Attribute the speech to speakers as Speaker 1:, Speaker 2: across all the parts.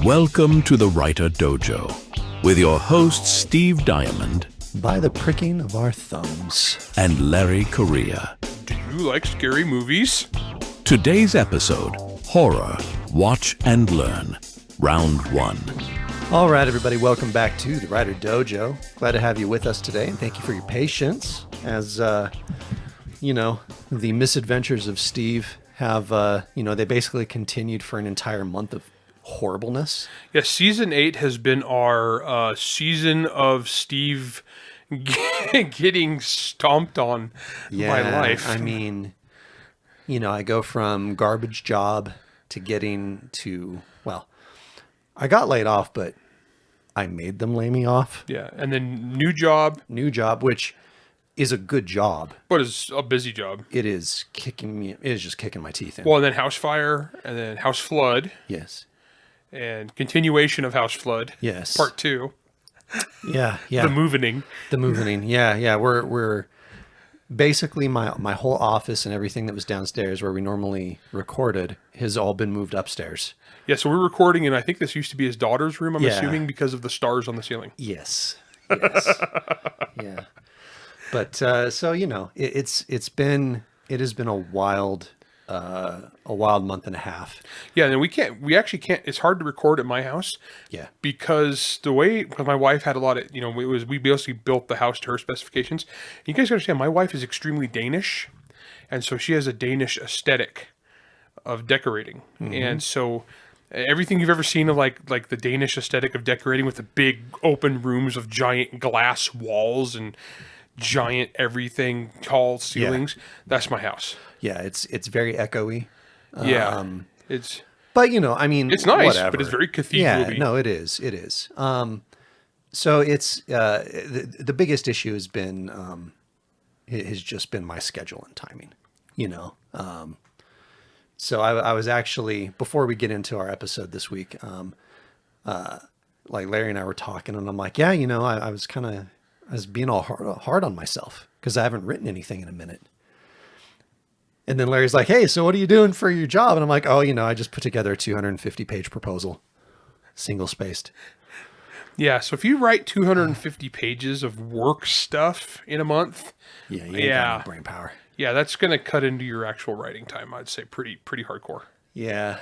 Speaker 1: Welcome to the Writer Dojo with your hosts Steve Diamond
Speaker 2: by the pricking of our thumbs
Speaker 1: and Larry Correia.
Speaker 3: Do you like scary movies?
Speaker 1: Today's episode, Horror, Watch and Learn, Round 1.
Speaker 2: All right, everybody, welcome back to the Writer Dojo. Glad to have you with us today, and thank you for your patience as, the misadventures of Steve have, they basically continued for an entire month of horribleness.
Speaker 3: Yeah, season 8 has been our season of Steve getting stomped on by life.
Speaker 2: I mean, I go from garbage job to getting to, I got laid off, but I made them lay me off.
Speaker 3: Yeah, and then new job,
Speaker 2: which is a good job,
Speaker 3: but it's a busy job.
Speaker 2: It is just kicking my teeth in.
Speaker 3: Well, and then house fire, and then house flood.
Speaker 2: Yes.
Speaker 3: And continuation of house flood.
Speaker 2: Yes.
Speaker 3: Part 2.
Speaker 2: Yeah.
Speaker 3: The moving.
Speaker 2: Yeah. We're basically my whole office and everything that was downstairs where we normally recorded has all been moved upstairs.
Speaker 3: Yeah, so we're recording, and I think this used to be his daughter's room, I'm assuming, because of the stars on the ceiling.
Speaker 2: Yes. Yeah. But it has been a wild month and a half.
Speaker 3: Yeah, and we actually can't, it's hard to record at my house.
Speaker 2: Yeah.
Speaker 3: Because my wife had a lot of, we basically built the house to her specifications. You guys understand, my wife is extremely Danish, and so she has a Danish aesthetic of decorating. Mm-hmm. And so everything you've ever seen of like the Danish aesthetic of decorating with the big open rooms of giant glass walls and giant everything, tall ceilings, that's my house.
Speaker 2: Yeah, it's very echoey.
Speaker 3: Yeah,
Speaker 2: it's nice,
Speaker 3: whatever. But it's very cathedral-y.
Speaker 2: Yeah, no, it is. So it's the biggest issue has just been my schedule and timing. So I was actually, before we get into our episode this week, like Larry and I were talking, and I'm like, I was being all hard on myself because I haven't written anything in a minute. And then Larry's like, hey, so what are you doing for your job? And I'm like, I just put together a 250-page proposal, single-spaced.
Speaker 3: Yeah, so if you write 250 pages of work stuff in a month,
Speaker 2: you ain't got any brain power.
Speaker 3: Yeah, that's going to cut into your actual writing time, I'd say pretty hardcore.
Speaker 2: Yeah,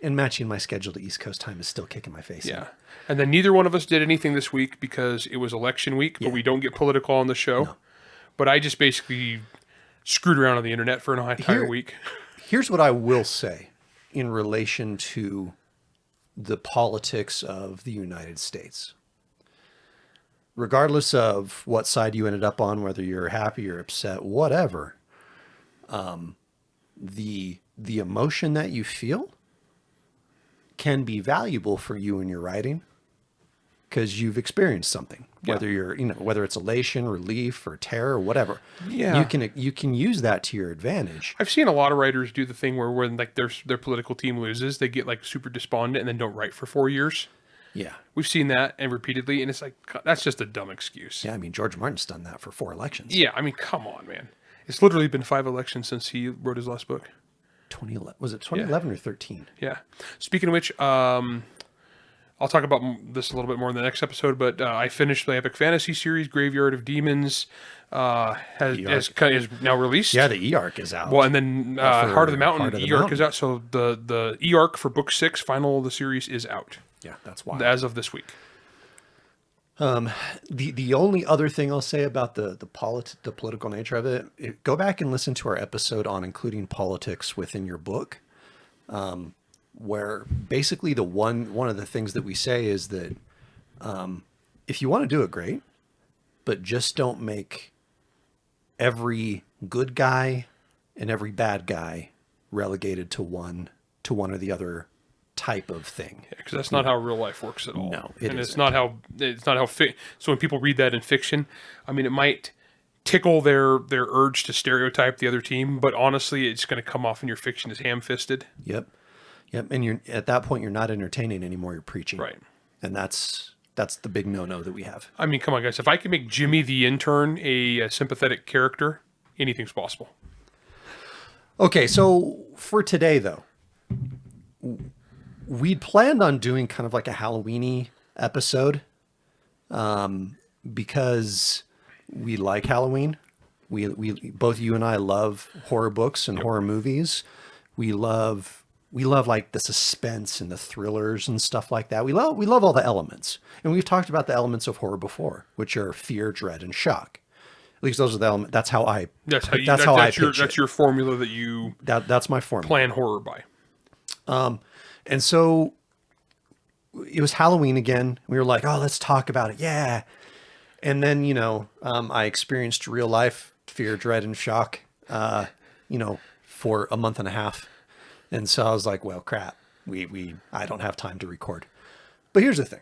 Speaker 2: and matching my schedule to East Coast time is still kicking my face.
Speaker 3: Yeah, and then neither one of us did anything this week because it was election week, but we don't get political on the show. No. But I just basically screwed around on the internet for an entire week.
Speaker 2: Here's what I will say in relation to the politics of the United States. Regardless of what side you ended up on, whether you're happy or upset, whatever, the emotion that you feel can be valuable for you in your writing because you've experienced something, whether you're, whether it's elation, relief, or terror, or whatever. Yeah, you can use that to your advantage.
Speaker 3: I've seen a lot of writers do the thing where when like their political team loses, they get like super despondent and then don't write for 4 years.
Speaker 2: Yeah,
Speaker 3: we've seen that and repeatedly, and it's like that's just a dumb excuse.
Speaker 2: Yeah, I mean George Martin's done that for 4 elections.
Speaker 3: Yeah, I mean come on, man. It's literally been 5 elections since he wrote his last book.
Speaker 2: 2011 was it 2011 or 13?
Speaker 3: Yeah. Speaking of which, I'll talk about this a little bit more in the next episode, but I finished the epic fantasy series, Graveyard of Demons, is now released.
Speaker 2: Yeah, the E-Arc is out.
Speaker 3: Well, and then Heart of the Mountain, E-Arc is out. So the E-Arc for book 6, final of the series, is out.
Speaker 2: Yeah, that's wild.
Speaker 3: As of this week.
Speaker 2: The only other thing I'll say about the political nature of it, go back and listen to our episode on including politics within your book. Where basically one of the things that we say is that if you want to do it, great, but just don't make every good guy and every bad guy relegated to one or the other type of thing.
Speaker 3: Yeah, because that's not how real life works at all.
Speaker 2: No,
Speaker 3: it's not how. So when people read that in fiction, I mean, it might tickle their urge to stereotype the other team, but honestly, it's going to come off in your fiction as ham-fisted.
Speaker 2: Yep. And you're at that point, you're not entertaining anymore. You're preaching,
Speaker 3: right?
Speaker 2: And that's the big no-no that we have.
Speaker 3: I mean, come on, guys. If I can make Jimmy the intern a sympathetic character, anything's possible.
Speaker 2: Okay, so for today, though, we'd planned on doing kind of like a Halloween-y episode, because we like Halloween. We both you and I love horror books and horror movies. We love like the suspense and the thrillers and stuff like that. We love all the elements. And we've talked about the elements of horror before, which are fear, dread, and shock. At least those are the elements. That's how I
Speaker 3: that's your formula that you
Speaker 2: that's my formula.
Speaker 3: Plan horror by.
Speaker 2: And so it was Halloween again. We were like, oh, let's talk about it. Yeah. And then, I experienced real life fear, dread, and shock, for a month and a half. And so I was like, well, crap, I don't have time to record. But here's the thing.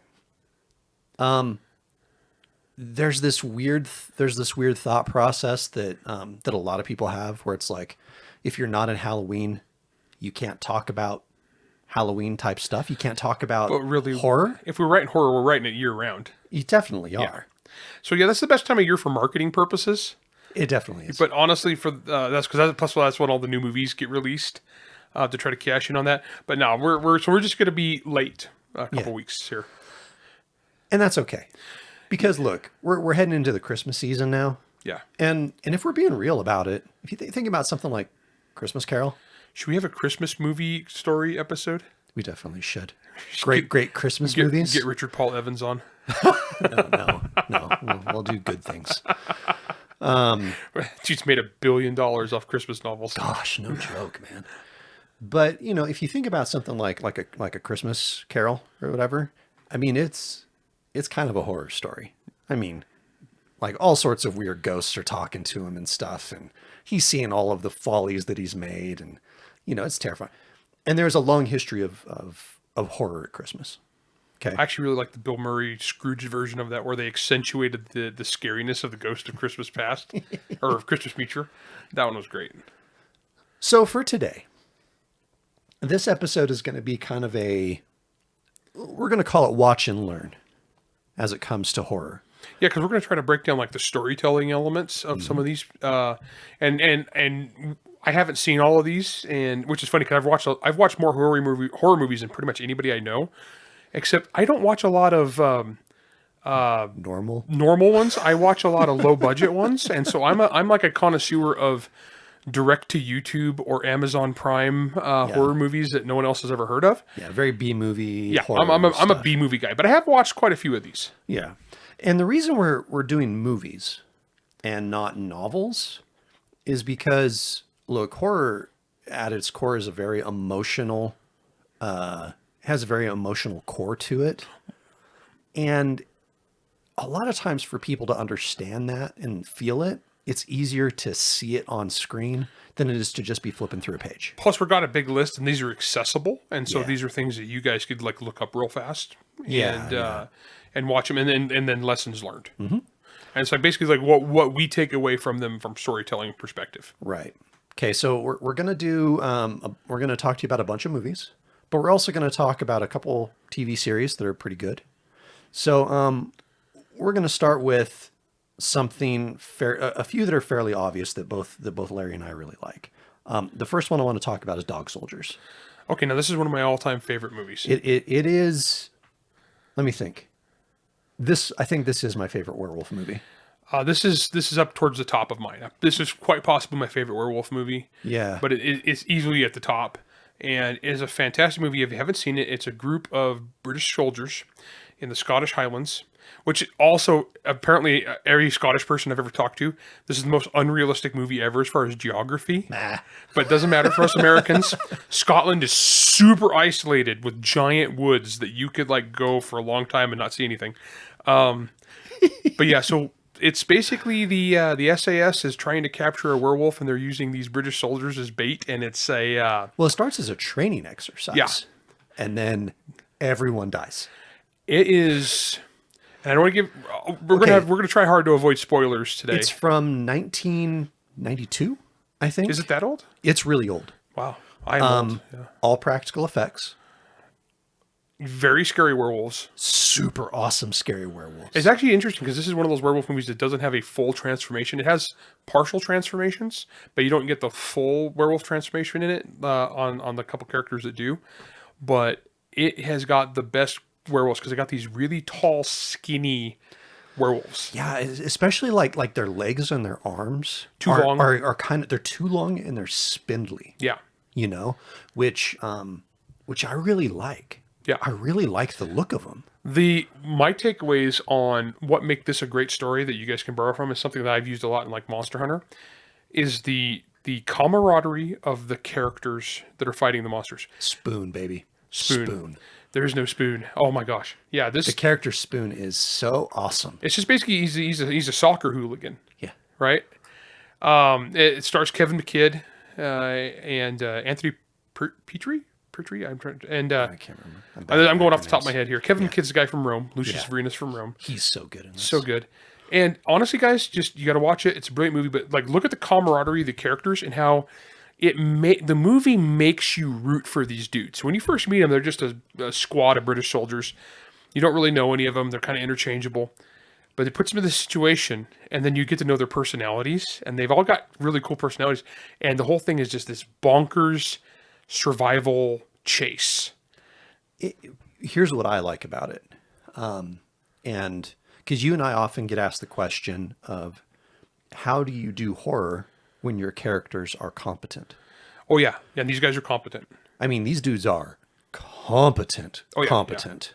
Speaker 2: There's this weird thought process that a lot of people have where it's like, if you're not in Halloween, you can't talk about Halloween type stuff. You can't talk about horror.
Speaker 3: If we're writing horror, we're writing it year round.
Speaker 2: You definitely are.
Speaker 3: So yeah, that's the best time of year for marketing purposes.
Speaker 2: It definitely is.
Speaker 3: But honestly, that's when all the new movies get released to try to cash in on that. But no, we're just going to be late a couple weeks here,
Speaker 2: and that's okay, because look, we're heading into the Christmas season now.
Speaker 3: Yeah,
Speaker 2: and if we're being real about it, if you think about something like Christmas Carol,
Speaker 3: should we have a Christmas movie story episode?
Speaker 2: We definitely should. Great Christmas movies.
Speaker 3: Get Richard Paul Evans on.
Speaker 2: No, we'll do good things.
Speaker 3: She's made $1 billion off Christmas novels.
Speaker 2: Gosh, no joke, man. But if you think about something like a Christmas Carol or whatever, I mean, it's kind of a horror story. I mean, like all sorts of weird ghosts are talking to him and stuff, and he's seeing all of the follies that he's made, and it's terrifying. And there's a long history of horror at Christmas. Okay.
Speaker 3: I actually really like the Bill Murray Scrooge version of that, where they accentuated the scariness of the ghost of Christmas past or of Christmas future. That one was great.
Speaker 2: So for today, this episode is going to be kind of we're going to call it watch and learn as it comes to horror.
Speaker 3: Yeah, because we're going to try to break down like the storytelling elements of some of these, and I haven't seen all of these, and which is funny because I've watched more horror movies than pretty much anybody I know, except I don't watch a lot of
Speaker 2: normal
Speaker 3: ones. I watch a lot of low budget ones, and so I'm like a connoisseur of direct to YouTube or Amazon Prime horror movies that no one else has ever heard of.
Speaker 2: Yeah, very B movie.
Speaker 3: Yeah, I'm a B movie guy, but I have watched quite a few of these.
Speaker 2: Yeah, and the reason we're doing movies and not novels is because look, horror at its core is a very emotional, has a very emotional core to it, and a lot of times for people to understand that and feel it, it's easier to see it on screen than it is to just be flipping through a page.
Speaker 3: Plus, we've got a big list, and these are accessible, and so these are things that you guys could like look up real fast, and watch them, and then lessons learned. Mm-hmm. And so basically, like what we take away from them from storytelling perspective.
Speaker 2: Right. Okay. So we're gonna do we're gonna talk to you about a bunch of movies, but we're also gonna talk about a couple TV series that are pretty good. So we're gonna start with something a few that are fairly obvious that both Larry and I really like. The first one I want to talk about is Dog Soldiers.
Speaker 3: Okay, now this is one of my all-time favorite movies.
Speaker 2: It is. Let me think. I think this is my favorite werewolf movie.
Speaker 3: This is up towards the top of mine. This is quite possibly my favorite werewolf movie.
Speaker 2: Yeah,
Speaker 3: but it's easily at the top, and it is a fantastic movie. If you haven't seen it, it's a group of British soldiers in the Scottish Highlands, which also apparently every Scottish person I've ever talked to, this is the most unrealistic movie ever as far as geography. But it doesn't matter for us Americans. Scotland is super isolated with giant woods that you could like go for a long time and not see anything. But yeah, so it's basically the SAS is trying to capture a werewolf, and they're using these British soldiers as bait, and it's a
Speaker 2: well, it starts as a training exercise.
Speaker 3: Yeah,
Speaker 2: and then everyone dies.
Speaker 3: It is, and I don't want to give. We're gonna try hard to avoid spoilers today.
Speaker 2: It's from 1992, I think.
Speaker 3: Is it that old?
Speaker 2: It's really old.
Speaker 3: Wow, I'm old. Yeah.
Speaker 2: All practical effects.
Speaker 3: Very scary werewolves.
Speaker 2: Super awesome scary werewolves.
Speaker 3: It's actually interesting because this is one of those werewolf movies that doesn't have a full transformation. It has partial transformations, but you don't get the full werewolf transformation in it on the couple characters that do. But it has got the best werewolves because they got these really tall, skinny werewolves.
Speaker 2: Yeah, especially like their legs and their arms
Speaker 3: Too long.
Speaker 2: are kind of, they're too long and they're spindly.
Speaker 3: Yeah.
Speaker 2: You know, which I really like.
Speaker 3: Yeah.
Speaker 2: I really like the look of them.
Speaker 3: My takeaways on what make this a great story that you guys can borrow from is something that I've used a lot in like Monster Hunter, is the camaraderie of the characters that are fighting the monsters.
Speaker 2: Spoon, baby.
Speaker 3: Spoon. There is no Spoon. Oh my gosh. Yeah,
Speaker 2: The character Spoon is so awesome.
Speaker 3: it's just basically he's a soccer hooligan,
Speaker 2: Yeah.
Speaker 3: right? It stars Kevin McKidd and Anthony Petrie. I'm trying to, and
Speaker 2: I can't remember.
Speaker 3: I'm going off the top of my head here. Kevin McKidd's the guy from Rome. Lucius Varenus from Rome.
Speaker 2: He's so good in this.
Speaker 3: So good. And honestly, guys, just you got to watch it. It's a brilliant movie. But like, look at the camaraderie of the characters and how the movie makes you root for these dudes. When you first meet them, they're just a squad of British soldiers. You don't really know any of them. They're kind of interchangeable. But it puts them in this situation, and then you get to know their personalities, and they've all got really cool personalities. And the whole thing is just this bonkers survival chase.
Speaker 2: Here's what I like about it. And because you and I often get asked the question of how do you do horror when your characters are competent?
Speaker 3: Oh, yeah. Yeah, and these guys are competent.
Speaker 2: I mean, these dudes are competent.
Speaker 3: Oh, yeah,
Speaker 2: competent.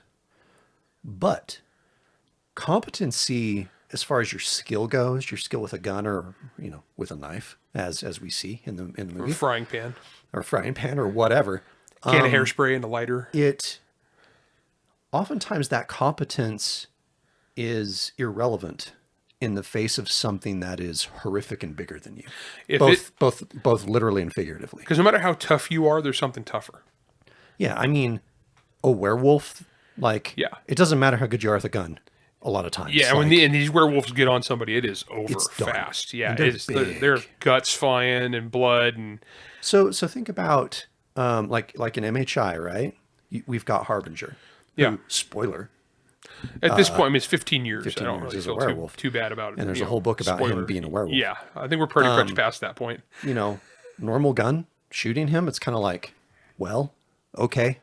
Speaker 2: But competency, as far as your skill goes, your skill with a gun or, with a knife, as we see in the movie.
Speaker 3: Frying pan.
Speaker 2: Or frying pan or whatever.
Speaker 3: Can of hairspray and a lighter.
Speaker 2: Oftentimes that competence is irrelevant in the face of something that is horrific and bigger than you. Both literally and figuratively.
Speaker 3: Because no matter how tough you are, there's something tougher.
Speaker 2: Yeah, I mean, a werewolf, it doesn't matter how good you are with a gun a lot of times.
Speaker 3: Yeah, when these werewolves get on somebody, it is over fast. Yeah, they're guts flying and blood. And
Speaker 2: So think about like an MHI, right? We've got Harbinger.
Speaker 3: Yeah.
Speaker 2: Spoiler.
Speaker 3: At this point, I mean, it's 15 years.
Speaker 2: 15
Speaker 3: I don't
Speaker 2: years
Speaker 3: really
Speaker 2: as a
Speaker 3: feel
Speaker 2: werewolf.
Speaker 3: too bad about it.
Speaker 2: And there's a whole book about him being a werewolf.
Speaker 3: Yeah, I think we're pretty much past that point.
Speaker 2: Normal gun, shooting him, it's kind of like, well, okay.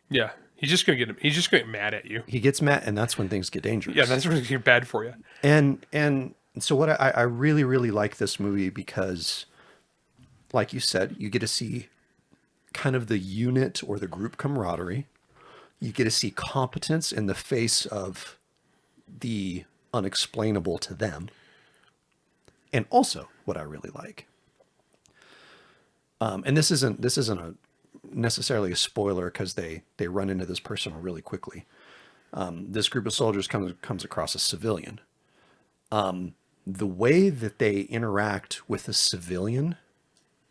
Speaker 3: Yeah, he's just gonna get mad at you.
Speaker 2: He gets mad, and that's when things get dangerous.
Speaker 3: Yeah, that's when it's get bad for you.
Speaker 2: And so what I really, really like this movie because, like you said, you get to see kind of the unit or the group camaraderie. You get to see competence in the face of the unexplainable to them. And also what I really like, and this isn't necessarily a spoiler because they run into this person really quickly. This group of soldiers comes across a civilian. The way that they interact with a civilian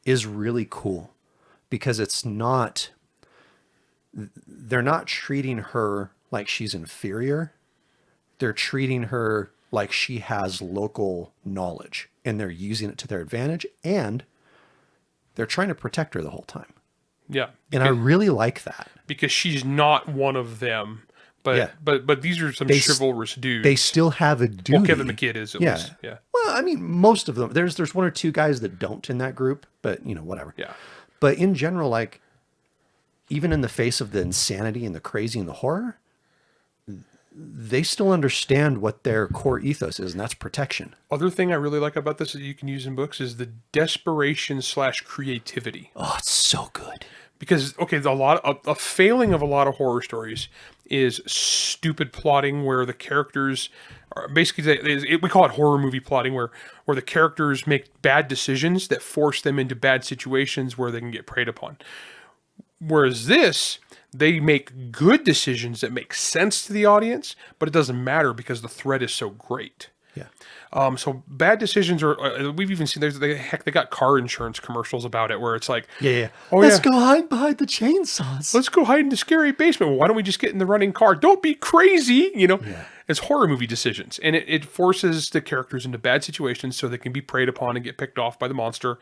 Speaker 2: is really cool because they're not treating her like she's inferior. They're treating her like she has local knowledge and they're using it to their advantage and they're trying to protect her the whole time.
Speaker 3: Yeah.
Speaker 2: And I really like that.
Speaker 3: Because she's not one of them. But these are some chivalrous dudes.
Speaker 2: They still have a duty.
Speaker 3: Well, Kevin McKidd is at least. Yeah.
Speaker 2: Well, I mean, most of them. There's one or two guys that don't in that group, but whatever.
Speaker 3: Yeah.
Speaker 2: But in general, like, even in the face of the insanity and the crazy and the horror, they still understand what their core ethos is, and that's protection.
Speaker 3: Other thing I really like about this that you can use in books is the desperation / creativity.
Speaker 2: Oh, it's so good.
Speaker 3: Because, okay, a failing of a lot of horror stories is stupid plotting where the characters are basically, we call it horror movie plotting, where the characters make bad decisions that force them into bad situations where they can get preyed upon. Whereas this, they make good decisions that make sense to the audience, but it doesn't matter because the threat is so great.
Speaker 2: Yeah.
Speaker 3: So bad decisions are, we've even seen, they got car insurance commercials about it where it's like,
Speaker 2: Let's go hide behind the chainsaws.
Speaker 3: Let's go hide in the scary basement. Well, why don't we just get in the running car? Don't be crazy. It's horror movie decisions. And it forces the characters into bad situations so they can be preyed upon and get picked off by the monster.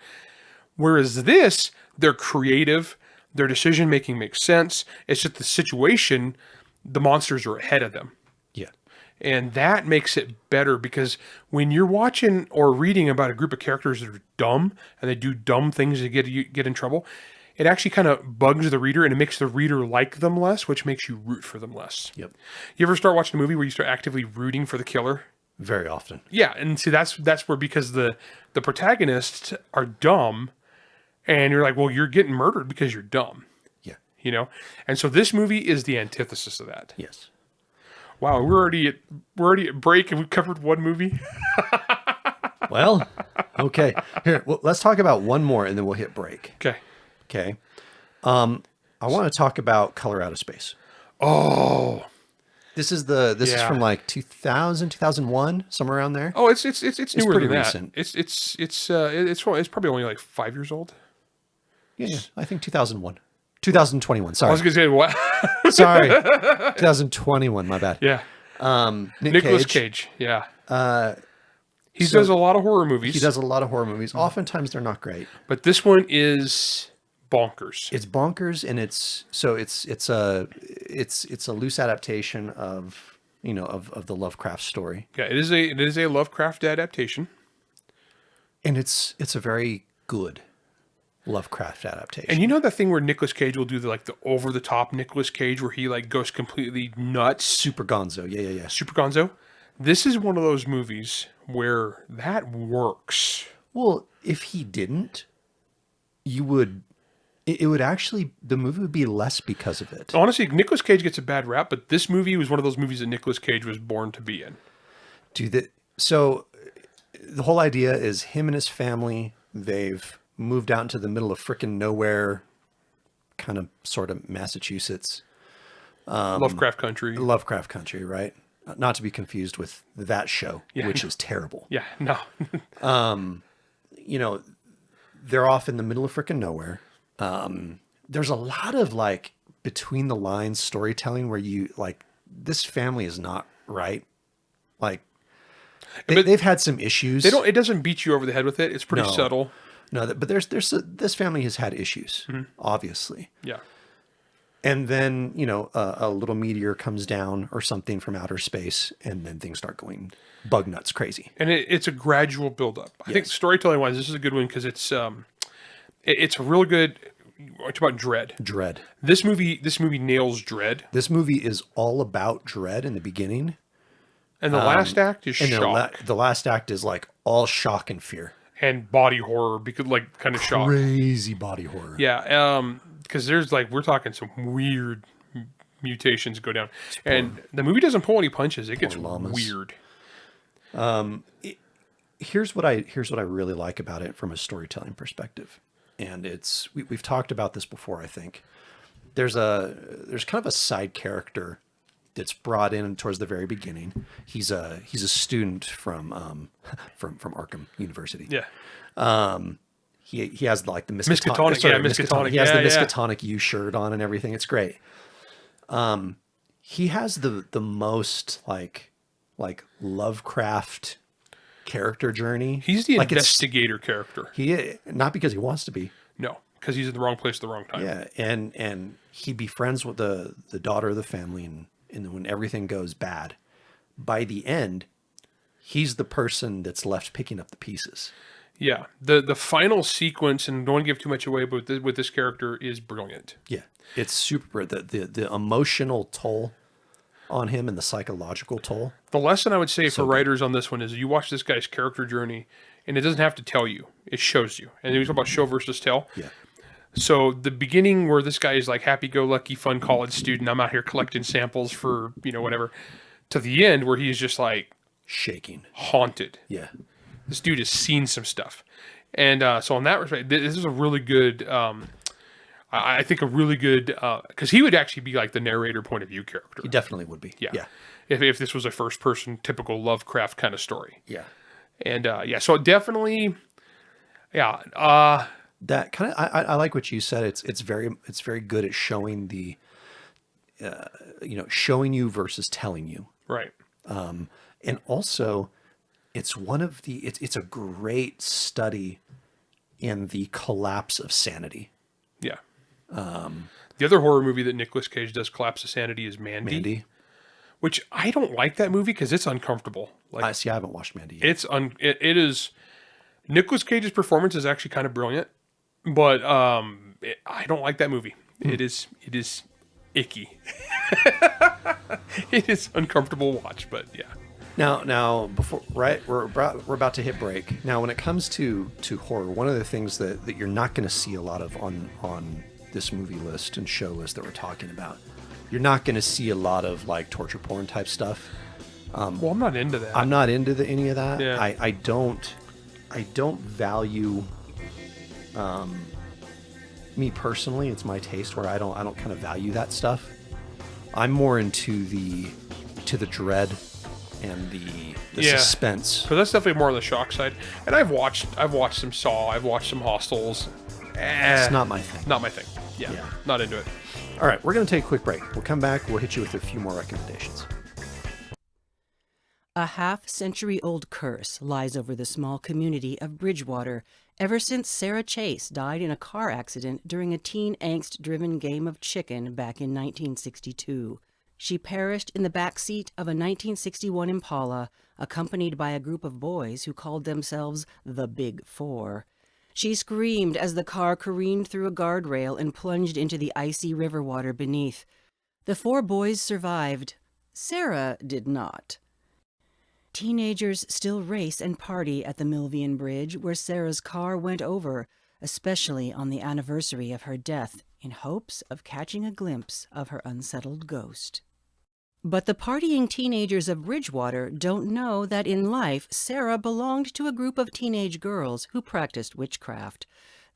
Speaker 3: Whereas this, they're creative. Their decision-making makes sense. It's just the situation, the monsters are ahead of them.
Speaker 2: Yeah.
Speaker 3: And that makes it better because when you're watching or reading about a group of characters that are dumb and they do dumb things to get in trouble, it actually kind of bugs the reader and it makes the reader like them less, which makes you root for them less.
Speaker 2: Yep.
Speaker 3: You ever start watching a movie where you start actively rooting for the killer?
Speaker 2: Very often.
Speaker 3: Yeah, and see that's where, because the protagonists are dumb, and you're like, well, you're getting murdered because you're dumb.
Speaker 2: Yeah.
Speaker 3: You know? And so this movie is the antithesis of that.
Speaker 2: Yes.
Speaker 3: Wow, we're already at break and we've covered one movie.
Speaker 2: Well, okay. Here, well, let's talk about one more and then we'll hit break.
Speaker 3: Okay.
Speaker 2: Okay. I want to talk about Color Out of Space.
Speaker 3: Oh.
Speaker 2: This is from like 2000, 2001, somewhere around there.
Speaker 3: Oh, it's newer
Speaker 2: pretty
Speaker 3: than
Speaker 2: recent.
Speaker 3: that. It's probably only like 5 years old.
Speaker 2: Yeah, I think 2001. 2021, sorry.
Speaker 3: I was going to say what?
Speaker 2: Sorry. 2021, my bad.
Speaker 3: Yeah. Nicolas Cage. Yeah. He does a lot of horror movies.
Speaker 2: He does a lot of horror movies. Oftentimes they're not great.
Speaker 3: But this one is bonkers.
Speaker 2: It's bonkers, and it's a loose adaptation of the Lovecraft story.
Speaker 3: Yeah, it is a Lovecraft adaptation.
Speaker 2: And it's a very good Lovecraft adaptation.
Speaker 3: And you know that thing where Nicolas Cage will do the over the top Nicolas Cage where he like goes completely nuts?
Speaker 2: Super Gonzo. Yeah.
Speaker 3: Super Gonzo. This is one of those movies where that works.
Speaker 2: Well, if he didn't, it would actually, the movie would be less because of it.
Speaker 3: Honestly, Nicolas Cage gets a bad rap, but this movie was one of those movies that Nicolas Cage was born to be in.
Speaker 2: So the whole idea is him and his family, they've moved out into the middle of frickin' nowhere, kind of sort of Massachusetts.
Speaker 3: Lovecraft Country.
Speaker 2: Lovecraft Country, right? Not to be confused with that show, which is terrible.
Speaker 3: Yeah, no.
Speaker 2: They're off in the middle of frickin' nowhere. There's a lot of like between the lines storytelling where you like, this family is not right. Like they've had some issues.
Speaker 3: It doesn't beat you over the head with it. It's pretty subtle.
Speaker 2: No, but this family has had issues, obviously.
Speaker 3: Yeah.
Speaker 2: And then, a little meteor comes down or something from outer space, and then things start going bug nuts crazy.
Speaker 3: And it's a gradual buildup. I think storytelling wise, this is a good one because it's a real good. It's about dread.
Speaker 2: Dread.
Speaker 3: This movie nails dread.
Speaker 2: This movie is all about dread in the beginning,
Speaker 3: and the last act is shock.
Speaker 2: The last act is like all shock and fear
Speaker 3: and body horror because like kind of shock.
Speaker 2: Crazy body horror.
Speaker 3: Yeah. Because there's we're talking some weird mutations go down, and the movie doesn't pull any punches. It gets weird.
Speaker 2: Here's what I really like about it from a storytelling perspective, and we've talked about this before. I think there's kind of a side character that's brought in towards the very beginning. He's a student from Arkham University.
Speaker 3: Yeah.
Speaker 2: He has like the
Speaker 3: Miskatonic. Miskatonic.
Speaker 2: He has the Miskatonic U shirt on and everything. It's great. He has the most like Lovecraft character journey.
Speaker 3: He's the investigator character.
Speaker 2: Not because he wants to be.
Speaker 3: No, because he's in the wrong place at the wrong time.
Speaker 2: Yeah, and he befriends with the daughter of the family, and when everything goes bad, by the end, he's the person that's left picking up the pieces.
Speaker 3: Yeah, the final sequence, and don't want to give too much away, but with this character is brilliant.
Speaker 2: Yeah, it's super. The emotional toll on him and the psychological toll.
Speaker 3: The lesson I would say for writers on this one is you watch this guy's character journey, and it doesn't have to tell you; it shows you. And we talk about show versus tell.
Speaker 2: Yeah.
Speaker 3: So the beginning where this guy is like happy-go-lucky, fun college student, I'm out here collecting samples for whatever, to the end where he's just like
Speaker 2: shaking,
Speaker 3: haunted.
Speaker 2: Yeah.
Speaker 3: This dude has seen some stuff. And so in that respect, this is a really good, I think a really good, because he would actually be like the narrator point of view character.
Speaker 2: He definitely would be.
Speaker 3: Yeah. If this was a first person, typical Lovecraft kind of story.
Speaker 2: Yeah.
Speaker 3: And so definitely, yeah.
Speaker 2: That kind of, I like what you said. It's very good at showing the, showing you versus telling you.
Speaker 3: Right.
Speaker 2: And also, it's it's a great study in the collapse of sanity.
Speaker 3: Yeah. The other horror movie that Nicolas Cage does collapse of sanity is Mandy. Which I don't like that movie because it's uncomfortable.
Speaker 2: I haven't watched Mandy yet.
Speaker 3: It is Nicolas Cage's performance is actually kind of brilliant, but I don't like that movie. It is icky. It is uncomfortable to watch, but yeah.
Speaker 2: Now, before we're about to hit break. Now, when it comes to horror, one of the things that you're not going to see a lot of on this movie list and show list that we're talking about, you're not going to see a lot of like torture porn type stuff.
Speaker 3: Well, I'm not into that.
Speaker 2: I'm not into any of that.
Speaker 3: Yeah.
Speaker 2: I don't value. Me personally, it's my taste where I don't kind of value that stuff. I'm more into the dread and the suspense.
Speaker 3: So that's definitely more on the shock side. And I've watched some Saw. I've watched some Hostels.
Speaker 2: It's not my thing.
Speaker 3: Not my thing. Yeah. Not into it.
Speaker 2: All right, we're going to take a quick break. We'll come back. We'll hit you with a few more recommendations.
Speaker 4: A half-century-old curse lies over the small community of Bridgewater ever since Sarah Chase died in a car accident during a teen angst-driven game of chicken back in 1962. She perished in the back seat of a 1961 Impala, accompanied by a group of boys who called themselves the Big Four. She screamed as the car careened through a guardrail and plunged into the icy river water beneath. The 4 boys survived. Sarah did not. Teenagers still race and party at the Milvian Bridge where Sarah's car went over, especially on the anniversary of her death, in hopes of catching a glimpse of her unsettled ghost. But the partying teenagers of Bridgewater don't know that in life Sarah belonged to a group of teenage girls who practiced witchcraft.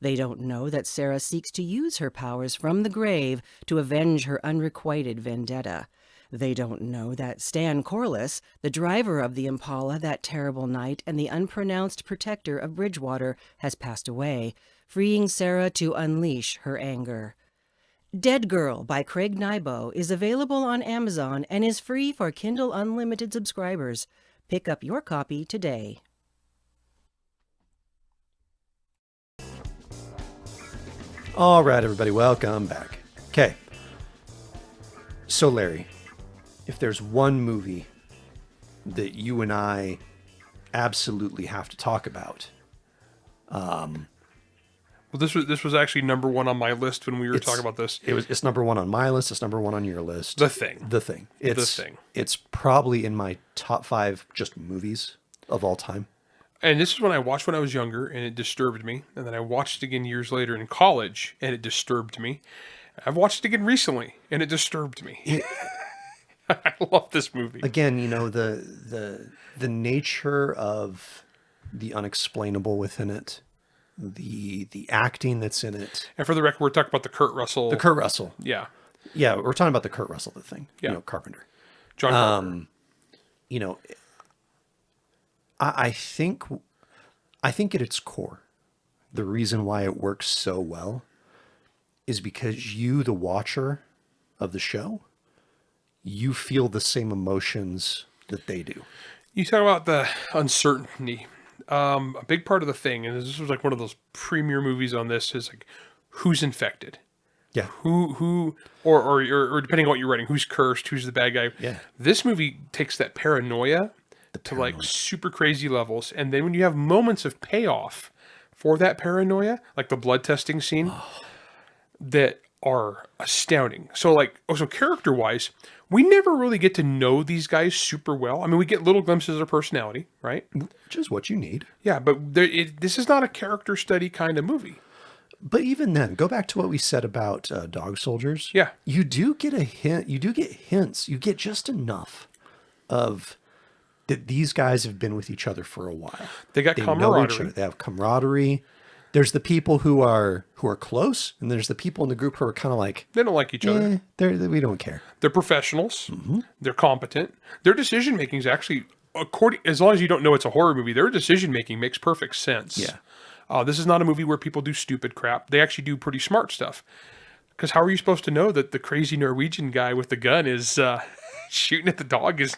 Speaker 4: They don't know that Sarah seeks to use her powers from the grave to avenge her unrequited vendetta. They don't know that Stan Corliss, the driver of the Impala that terrible night and the unpronounced protector of Bridgewater, has passed away, freeing Sarah to unleash her anger. Dead Girl by Craig Nybo is available on Amazon and is free for Kindle Unlimited subscribers. Pick up your copy today.
Speaker 2: All right, everybody, welcome back. Okay. So, Larry, if there's one movie that you and I absolutely have to talk about,
Speaker 3: well, this was actually number 1 on my list when we were talking about this.
Speaker 2: It's number 1 on my list. It's number 1 on your list.
Speaker 3: The Thing.
Speaker 2: It's probably in my top 5 just movies of all time.
Speaker 3: And this is when I watched when I was younger, and it disturbed me. And then I watched it again years later in college, and it disturbed me. I've watched it again recently, and it disturbed me. I love this movie.
Speaker 2: Again, you know, the nature of the unexplainable within it, the acting that's in it.
Speaker 3: And for the record, we're talking about the Kurt Russell.
Speaker 2: The Kurt Russell.
Speaker 3: Yeah.
Speaker 2: Yeah, we're talking about the Kurt Russell, the thing.
Speaker 3: Yeah.
Speaker 2: You know, Carpenter.
Speaker 3: John Carpenter.
Speaker 2: You know, I think at its core, the reason why it works so well is because you, the watcher of the show, you feel the same emotions that they do.
Speaker 3: You talk about the uncertainty. A big part of the thing, and this was like one of those premier movies on this, is like, who's infected?
Speaker 2: Yeah.
Speaker 3: Who, or depending on what you're writing, who's cursed, who's the bad guy.
Speaker 2: Yeah.
Speaker 3: This movie takes that paranoia to like super crazy levels. And then when you have moments of payoff for that paranoia, like the blood testing scene, that are astounding. So like, also character wise, we never really get to know these guys super well. I mean, we get little glimpses of their personality, right?
Speaker 2: Which is what you need.
Speaker 3: Yeah, but this is not a character study kind of movie.
Speaker 2: But even then, go back to what we said about Dog Soldiers.
Speaker 3: Yeah.
Speaker 2: You do get a hint. You do get hints. You get just enough of that these guys have been with each other for a while.
Speaker 3: They got
Speaker 2: know
Speaker 3: camaraderie.
Speaker 2: each other. They have camaraderie. There's the people who are close, and there's the people in the group who are kind of like,
Speaker 3: They don't like each other.
Speaker 2: we don't care.
Speaker 3: They're professionals. They're competent. Their decision making is actually, as long as you don't know it's a horror movie, their decision making makes perfect sense.
Speaker 2: Yeah.
Speaker 3: This is not a movie where people do stupid crap. They actually do pretty smart stuff. Because how are you supposed to know that the crazy Norwegian guy with the gun is shooting at the dog? Is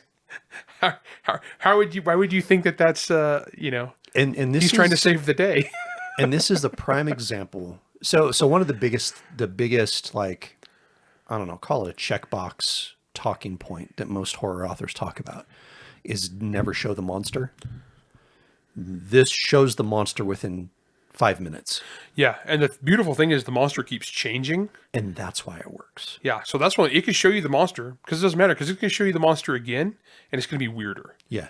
Speaker 3: why would you think that that's
Speaker 2: And this
Speaker 3: he's trying to save the day?
Speaker 2: And this is the prime example. So one of the biggest, like, I don't know, call it a checkbox talking point that most horror authors talk about is never show the monster. This shows the monster within 5 minutes.
Speaker 3: Yeah, and the beautiful thing is the monster keeps changing.
Speaker 2: And that's why it works.
Speaker 3: Yeah, so that's why it can show you the monster, because it doesn't matter, because it can show you the monster again, and it's going to be weirder.
Speaker 2: Yeah.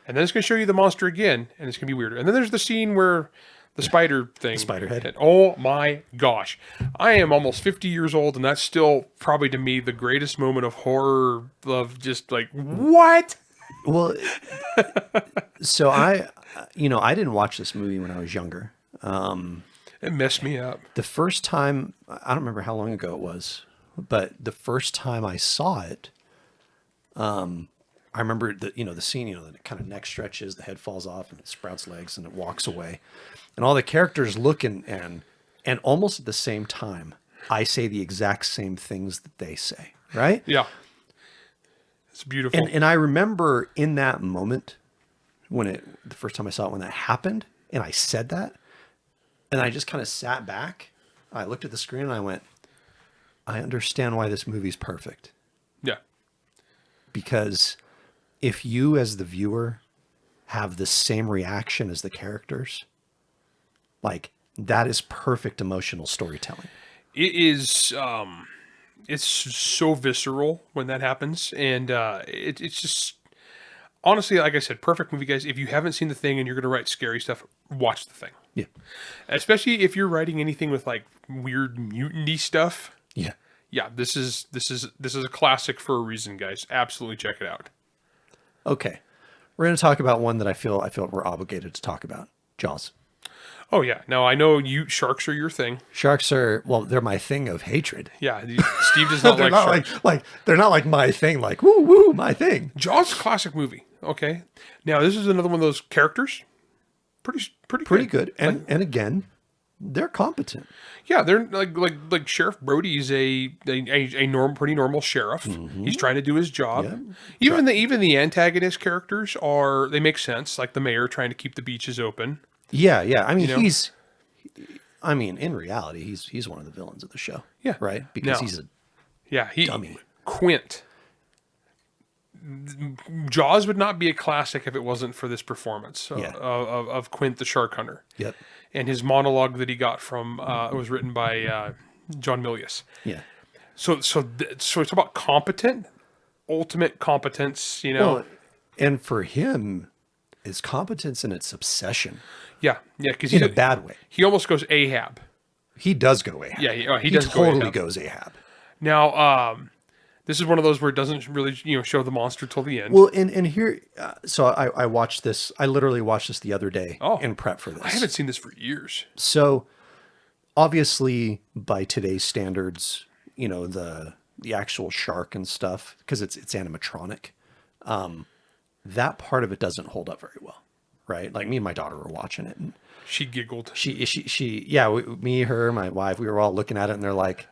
Speaker 3: And then it's going to show you the monster again, and it's going to be weirder. And then there's the scene where the spider thing. The
Speaker 2: spider head.
Speaker 3: And, oh my gosh. I am almost 50 years old, and that's still probably to me the greatest moment of horror of just like, what?
Speaker 2: Well, so I didn't watch this movie when I was younger.
Speaker 3: It messed me up.
Speaker 2: The first time, I don't remember how long ago it was, but the first time I saw it, I remember the scene, the kind of neck stretches, the head falls off and it sprouts legs and it walks away. And all the characters look and almost at the same time, I say the exact same things that they say, right?
Speaker 3: Yeah. It's beautiful.
Speaker 2: And I remember in that moment the first time I saw it, when that happened and I said that, and I just kind of sat back, I looked at the screen and I went, I understand why this movie's perfect.
Speaker 3: Yeah.
Speaker 2: Because if you as the viewer have the same reaction as the characters, like that is perfect emotional storytelling.
Speaker 3: It is, it's so visceral when that happens. And it's just, honestly, like I said, perfect movie, guys. If you haven't seen The Thing and you're going to write scary stuff, watch The Thing.
Speaker 2: Yeah.
Speaker 3: Especially if you're writing anything with like weird mutant-y stuff.
Speaker 2: Yeah.
Speaker 3: Yeah, this is a classic for a reason, guys. Absolutely check it out.
Speaker 2: Okay. We're going to talk about one that I feel we're obligated to talk about. Jaws.
Speaker 3: Oh yeah. Now I know sharks are your thing.
Speaker 2: Sharks are, well, they're my thing of hatred.
Speaker 3: Yeah, Steve does not
Speaker 2: They're
Speaker 3: like
Speaker 2: not
Speaker 3: sharks.
Speaker 2: they're not like my thing, like woo woo, my thing.
Speaker 3: Jaws is a classic movie. Okay. Now this is another one of those characters. Pretty good.
Speaker 2: And again, they're competent.
Speaker 3: Yeah, they're like Sheriff Brody's a pretty normal sheriff.
Speaker 2: Mm-hmm.
Speaker 3: He's trying to do his job.
Speaker 2: Yeah.
Speaker 3: Even the antagonist characters they make sense. Like the mayor trying to keep the beaches open.
Speaker 2: Yeah. I mean,
Speaker 3: You know?
Speaker 2: in reality, he's one of the villains of the show.
Speaker 3: Yeah.
Speaker 2: Right? Because
Speaker 3: No.
Speaker 2: he's
Speaker 3: He
Speaker 2: dummy.
Speaker 3: Quint. Jaws would not be a classic if it wasn't for this performance of Quint the shark hunter.
Speaker 2: Yep.
Speaker 3: And his monologue that he got from it was written by John Milius.
Speaker 2: Yeah.
Speaker 3: So it's about ultimate competence.
Speaker 2: Well, and for him, it's competence and it's obsession.
Speaker 3: Yeah, because
Speaker 2: In a bad way.
Speaker 3: He almost goes Ahab.
Speaker 2: He does go Ahab.
Speaker 3: Yeah, he does
Speaker 2: totally
Speaker 3: go Ahab.
Speaker 2: goes Ahab.
Speaker 3: Now, this is one of those where it doesn't really show the monster till the end.
Speaker 2: Well, and here, so I watched this. I literally watched this the other day in prep for this.
Speaker 3: I haven't seen this for years.
Speaker 2: So, obviously, by today's standards, the actual shark and stuff, because it's animatronic, that part of it doesn't hold up very well, right? Like me and my daughter were watching it, and
Speaker 3: She giggled.
Speaker 2: me, her, my wife, we were all looking at it, and they're like,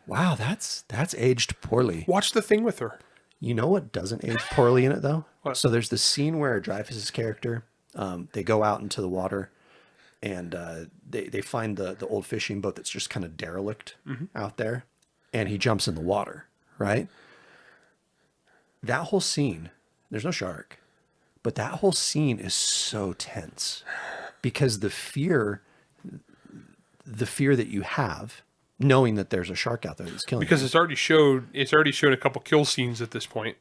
Speaker 2: "Wow, that's aged poorly."
Speaker 3: Watch The Thing with her.
Speaker 2: You know what doesn't age poorly in it though?
Speaker 3: What?
Speaker 2: So there's the scene where Dreyfuss's character, they go out into the water, and they find the old fishing boat that's just kind of derelict out there, and he jumps in the water, right? That whole scene, there's no shark, but that whole scene is so tense because the fear that you have, knowing that there's a shark out there that's killing
Speaker 3: Because
Speaker 2: you,
Speaker 3: it's already shown a couple kill scenes at this point.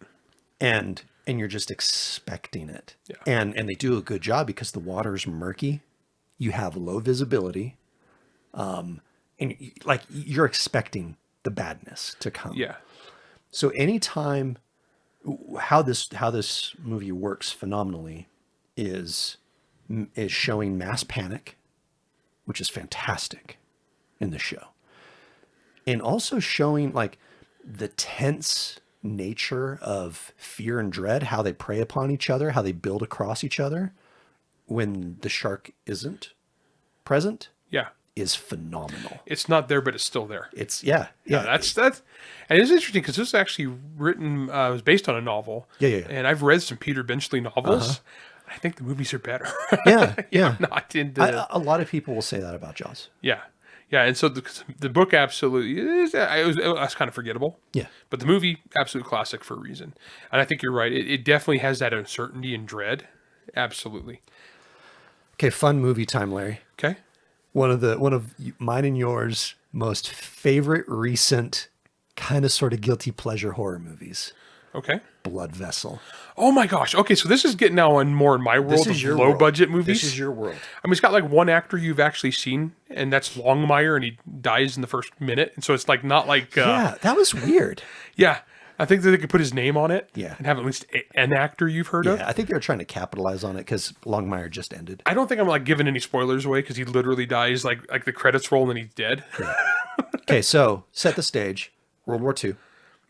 Speaker 2: and you're just expecting it.
Speaker 3: Yeah.
Speaker 2: And they do a good job because the water's murky. You have low visibility. And you're expecting the badness to come.
Speaker 3: Yeah.
Speaker 2: So anytime how this movie works phenomenally is showing mass panic, which is fantastic in the show. And also showing like the tense nature of fear and dread, how they prey upon each other, how they build across each other when the shark isn't present,
Speaker 3: Yeah.
Speaker 2: is phenomenal.
Speaker 3: It's not there, but it's still there.
Speaker 2: It's
Speaker 3: Yeah, that's and it's interesting because this is actually written. It was based on a novel.
Speaker 2: Yeah.
Speaker 3: And I've read some Peter Benchley novels. I think the movies are better.
Speaker 2: Yeah.
Speaker 3: Not into.
Speaker 2: A lot of people will say that about Jaws.
Speaker 3: Yeah. And so the book absolutely is. It was kind of forgettable.
Speaker 2: Yeah.
Speaker 3: But the movie, absolute classic for a reason. And I think you're right. It definitely has that uncertainty and dread. Absolutely.
Speaker 2: Okay, fun movie time, Larry.
Speaker 3: Okay.
Speaker 2: one of mine and yours most favorite recent kind of sort of guilty pleasure horror movies.
Speaker 3: Okay.
Speaker 2: Blood Vessel.
Speaker 3: Oh my gosh. Okay, so this is getting now on more in my world of low budget movies.
Speaker 2: This is your world.
Speaker 3: I mean, it's got like one actor you've actually seen, and that's Longmire, and he dies in the first minute, and so it's like not like
Speaker 2: Yeah, that was weird.
Speaker 3: yeah. I think that they could put his name on it,
Speaker 2: Yeah.
Speaker 3: and have at least an actor you've heard of.
Speaker 2: Yeah, I think they were trying to capitalize on it because Longmire just ended.
Speaker 3: I don't think I'm like giving any spoilers away because he literally dies like the credits roll and then he's dead.
Speaker 2: Okay, so set the stage. World War II.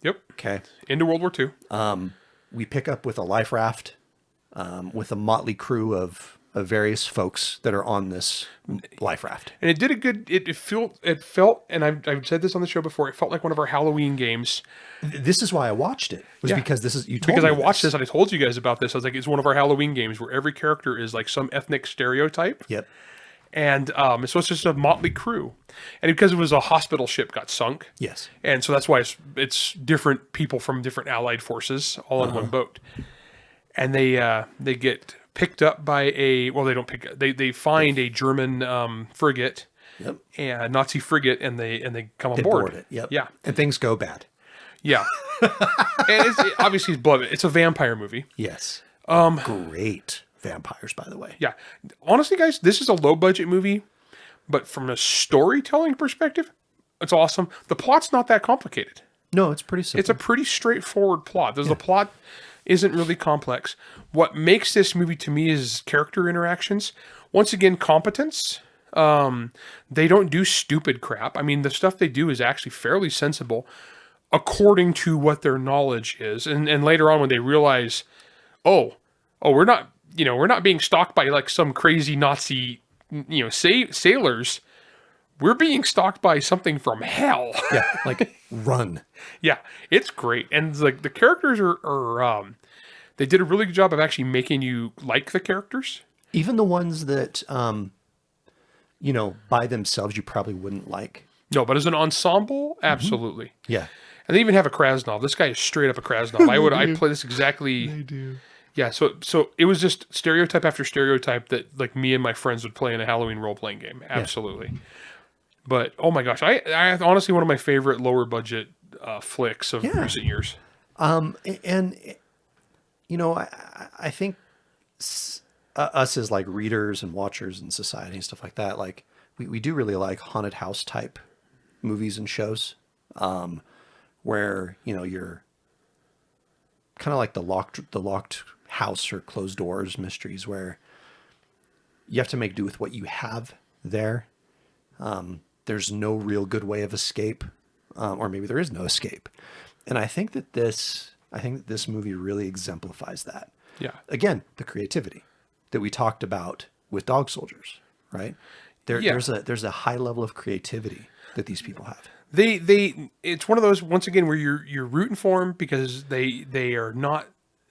Speaker 3: Yep.
Speaker 2: Okay.
Speaker 3: Into World War II.
Speaker 2: We pick up with a life raft with a motley crew of various folks that are on this life raft.
Speaker 3: And it did a good. It felt, and I've said this on the show before. It felt like one of our Halloween games.
Speaker 2: This is why I watched it. Was
Speaker 3: Yeah.
Speaker 2: because this is you told
Speaker 3: Because
Speaker 2: me
Speaker 3: I watched this and I told you guys about this. I was like, it's one of our Halloween games where every character is like some ethnic stereotype.
Speaker 2: Yep.
Speaker 3: And so it's just a motley crew. And because it was a hospital ship got sunk.
Speaker 2: Yes.
Speaker 3: And so that's why it's different people from different allied forces all on one boat. And they get picked up by they don't pick up. They find a German frigate.
Speaker 2: Yep.
Speaker 3: A Nazi frigate, and they come on
Speaker 2: They
Speaker 3: board.
Speaker 2: board it. Yep.
Speaker 3: Yeah.
Speaker 2: And things go bad.
Speaker 3: Yeah. And obviously it's blood. It's a vampire movie.
Speaker 2: Yes. Great vampires, by the way.
Speaker 3: Yeah. Honestly, guys, this is a low budget movie, but from a storytelling perspective, it's awesome. The plot's not that complicated.
Speaker 2: No, it's pretty simple.
Speaker 3: It's a pretty straightforward plot. The plot isn't really complex. What makes this movie to me is character interactions. Once again, competence. They don't do stupid crap. I mean, the stuff they do is actually fairly sensible according to what their knowledge is. And later on when they realize, oh, we're not being stalked by like some crazy Nazi, sailors. We're being stalked by something from hell.
Speaker 2: Yeah, like run.
Speaker 3: Yeah, it's great. And like the characters are they did a really good job of actually making you like the characters.
Speaker 2: Even the ones that by themselves you probably wouldn't like.
Speaker 3: No, but as an ensemble, absolutely.
Speaker 2: Yeah.
Speaker 3: And they even have a Krasnov. This guy is straight up a Krasnov. I'd play this exactly.
Speaker 2: They do.
Speaker 3: Yeah, so it was just stereotype after stereotype that like me and my friends would play in a Halloween role playing game. Absolutely. Yeah. But oh my gosh, I honestly one of my favorite lower budget flicks of recent years.
Speaker 2: And I think us as like readers and watchers in society and stuff like that, like we do really like haunted house type movies and shows, where you're kind of like the locked house or closed doors mysteries where you have to make do with what you have there. There's no real good way of escape, or maybe there is no escape. And I think that this movie really exemplifies that.
Speaker 3: Yeah.
Speaker 2: Again, the creativity that we talked about with Dog Soldiers, right? There's a high level of creativity that these people have.
Speaker 3: It's one of those once again where you're rooting for them because they're not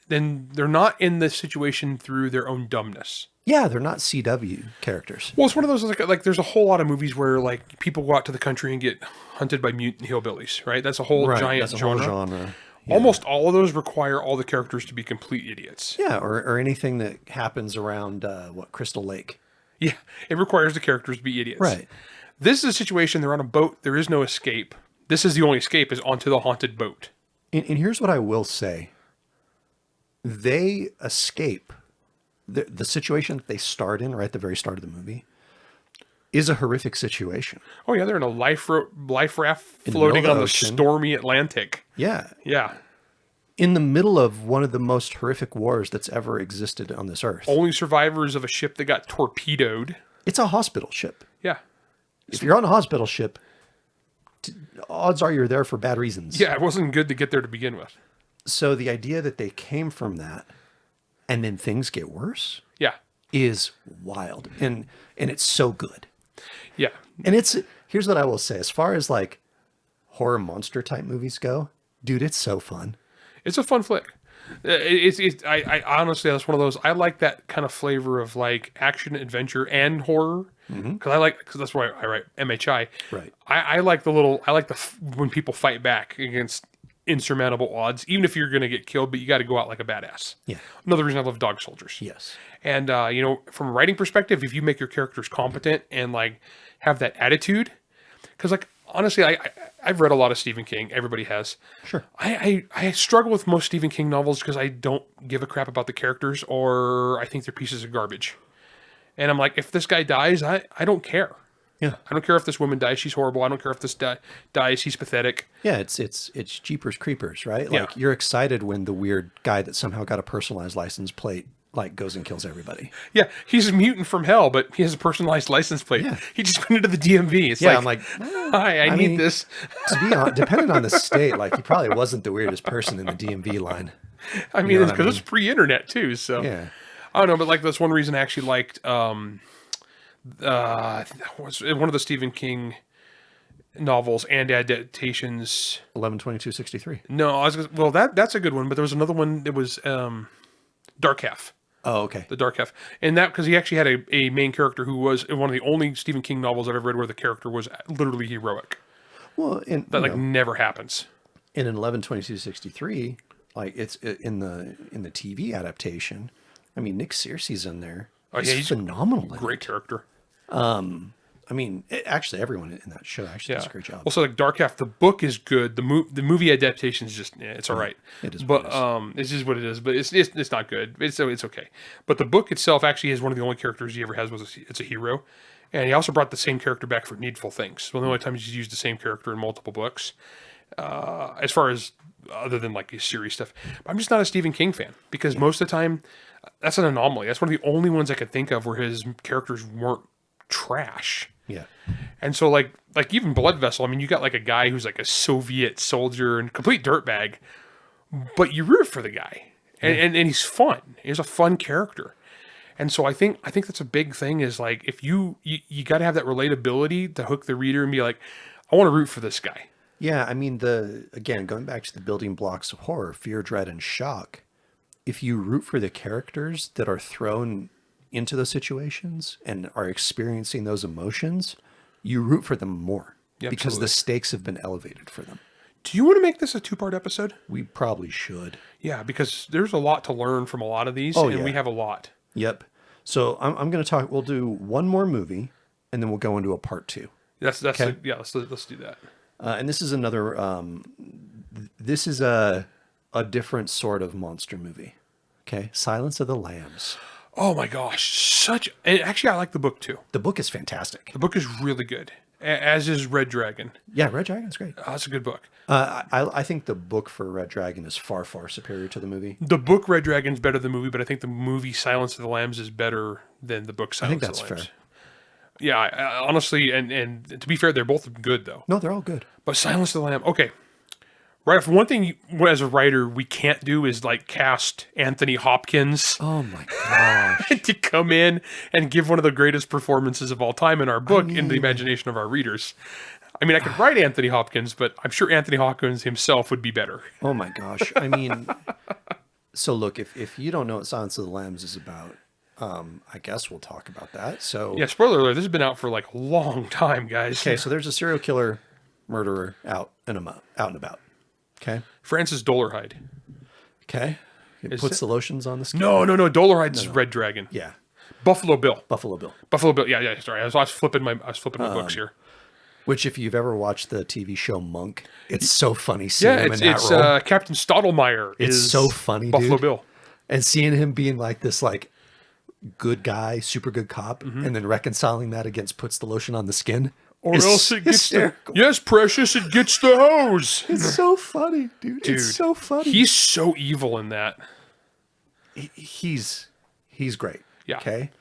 Speaker 3: in this situation through their own dumbness.
Speaker 2: Yeah, they're not CW characters.
Speaker 3: Well, it's one of those like there's a whole lot of movies where like people go out to the country and get hunted by mutant hillbillies, right? That's a whole giant genre. Yeah. Almost all of those require all the characters to be complete idiots.
Speaker 2: Yeah, or anything that happens around Crystal Lake.
Speaker 3: Yeah, it requires the characters to be idiots.
Speaker 2: Right.
Speaker 3: This is a situation, they're on a boat, there is no escape. This is the only escape is onto the haunted boat.
Speaker 2: And here's what I will say. They escape. The situation that they start in right at the very start of the movie is a horrific situation.
Speaker 3: Oh yeah, they're in a life raft floating on the stormy Atlantic.
Speaker 2: Yeah.
Speaker 3: Yeah.
Speaker 2: In the middle of one of the most horrific wars that's ever existed on this earth.
Speaker 3: Only survivors of a ship that got torpedoed.
Speaker 2: It's a hospital ship.
Speaker 3: Yeah.
Speaker 2: If you're on a hospital ship, odds are you're there for bad reasons.
Speaker 3: Yeah, it wasn't good to get there to begin with. So
Speaker 2: the idea that they came from that and then things get worse is wild. And it's so good.
Speaker 3: Yeah.
Speaker 2: And here's what I will say. As far as like horror monster type movies go, dude, it's so fun.
Speaker 3: It's a fun flick. I honestly, that's one of those, I like that kind of flavor of like action, adventure, and horror. Because that's why I write MHI.
Speaker 2: Right.
Speaker 3: I like when people fight back against insurmountable odds, even if you're going to get killed, but you got to go out like a badass.
Speaker 2: Yeah.
Speaker 3: Another reason I love dog soldiers.
Speaker 2: Yes.
Speaker 3: And, from a writing perspective, if you make your characters competent and like have that attitude, because like, honestly, I've read a lot of Stephen King. Everybody has. Sure. I struggle with most Stephen King novels because I don't give a crap about the characters, or I think they're pieces of garbage. And I'm like, if this guy dies, I don't care.
Speaker 2: Yeah.
Speaker 3: I don't care if this woman dies. She's horrible. I don't care if this dies. He's pathetic.
Speaker 2: Yeah, it's Jeepers Creepers, right? Like you're excited when the weird guy that somehow got a personalized license plate like goes and kills everybody.
Speaker 3: Yeah, he's a mutant from hell, but he has a personalized license plate.
Speaker 2: Yeah.
Speaker 3: He just went into the DMV. It's
Speaker 2: I'm like,
Speaker 3: hi, I need this.
Speaker 2: To be honest, depending on the state, like he probably wasn't the weirdest person in the DMV line.
Speaker 3: I mean, it's because it's pre-internet too. So
Speaker 2: yeah,
Speaker 3: I don't know, but like that's one reason I actually liked was one of the Stephen King novels and adaptations.
Speaker 2: 11/22/63.
Speaker 3: No, that's a good one, but there was another one that was Dark Half.
Speaker 2: Oh, okay.
Speaker 3: The Dark Half. And that, because he actually had a main character who was one of the only Stephen King novels I've ever read where the character was literally heroic.
Speaker 2: Well,
Speaker 3: That never happens.
Speaker 2: And in 11/22/63, like it's in the TV adaptation. I mean, Nick Searcy's in there. He's phenomenal.
Speaker 3: Great character.
Speaker 2: I mean, actually, everyone in that show actually does a great job.
Speaker 3: Also, like Dark Half, the book is good. The movie adaptation is just it's all right.
Speaker 2: It is,
Speaker 3: but it's just what it is. But it's not good. It's okay. But the book itself actually is one of the only characters he ever has it's a hero, and he also brought the same character back for Needful Things. Well, the only time he's used the same character in multiple books, as far as other than like his series stuff. But I'm just not a Stephen King fan because most of the time that's an anomaly. That's one of the only ones I could think of where his characters weren't trash.
Speaker 2: Yeah.
Speaker 3: And so like even Blood Vessel, I mean, you got like a guy who's like a Soviet soldier and complete dirtbag, but you root for the guy. And he's fun. He's a fun character. And so I think that's a big thing is like if you got to have that relatability to hook the reader and be like, I want to root for this guy.
Speaker 2: Yeah, I mean again, going back to the building blocks of horror, fear, dread, and shock, if you root for the characters that are thrown into those situations and are experiencing those emotions, you root for them more because the stakes have been elevated for them.
Speaker 3: Do you want to make this a 2-part episode?
Speaker 2: We probably should.
Speaker 3: Yeah, because there's a lot to learn from a lot of these, we have a lot.
Speaker 2: Yep. So I'm going to talk. We'll do one more movie, and then we'll go into a part 2.
Speaker 3: That's okay. Let's do that.
Speaker 2: And this is another. This is a different sort of monster movie. Okay, Silence of the Lambs.
Speaker 3: Oh my gosh, and actually I like the book too.
Speaker 2: The book is fantastic.
Speaker 3: The book is really good, as is Red Dragon.
Speaker 2: Yeah, Red Dragon's great.
Speaker 3: That's a good book.
Speaker 2: I think the book for Red Dragon is far, far superior to the movie.
Speaker 3: The book Red Dragon's better than the movie, but I think the movie Silence of the Lambs is better than the book Silence of the Lambs. I think that's fair. Yeah, I honestly, and to be fair, they're both good though.
Speaker 2: No, they're all good. But
Speaker 3: Silence of the Lambs, okay. Right, for one thing, as a writer, we can't do is like cast Anthony Hopkins.
Speaker 2: Oh my gosh!
Speaker 3: To come in and give one of the greatest performances of all time in our book in the imagination of our readers. I mean, I could write Anthony Hopkins, but I'm sure Anthony Hopkins himself would be better.
Speaker 2: Oh my gosh! I mean, so look, if you don't know what Silence of the Lambs is about, I guess we'll talk about that. So
Speaker 3: yeah, spoiler alert: this has been out for like a long time, guys.
Speaker 2: Okay, so there's a serial killer, murderer out and about. Okay.
Speaker 3: Francis Dolarhyde.
Speaker 2: Okay. It puts the lotions on the skin.
Speaker 3: No. Dolarhyde's Red Dragon.
Speaker 2: Yeah.
Speaker 3: Buffalo Bill. Yeah. Sorry, I was flipping my books here.
Speaker 2: Which, if you've ever watched the TV show Monk, it's so funny seeing him in that role.
Speaker 3: Captain Stottlemyre.
Speaker 2: It's so funny,
Speaker 3: Buffalo
Speaker 2: dude.
Speaker 3: Bill.
Speaker 2: And seeing him being like this, like good guy, super good cop, and then reconciling that against puts the lotion on the skin.
Speaker 3: Or else it gets yes, precious, it gets the hose.
Speaker 2: It's so funny, dude. It's so funny.
Speaker 3: He's so evil in that.
Speaker 2: He's great.
Speaker 3: Yeah.
Speaker 2: Okay.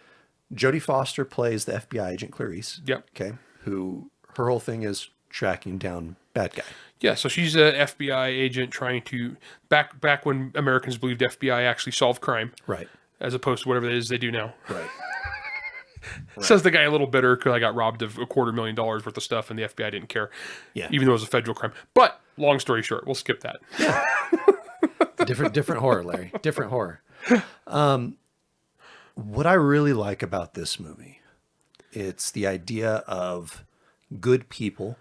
Speaker 2: Jodie Foster plays the FBI agent Clarice.
Speaker 3: Yep.
Speaker 2: Okay. Who her whole thing is tracking down bad guy.
Speaker 3: Yeah, so she's an FBI agent trying to back when Americans believed FBI actually solved crime.
Speaker 2: Right.
Speaker 3: As opposed to whatever it is they do now.
Speaker 2: Right.
Speaker 3: Says the guy a little bitter because I got robbed of $250,000 worth of stuff and the FBI didn't care.
Speaker 2: Yeah.
Speaker 3: Even though it was a federal crime. But long story short, we'll skip that.
Speaker 2: Yeah. different horror, Larry. Different horror. What I really like about this movie, it's the idea of good people,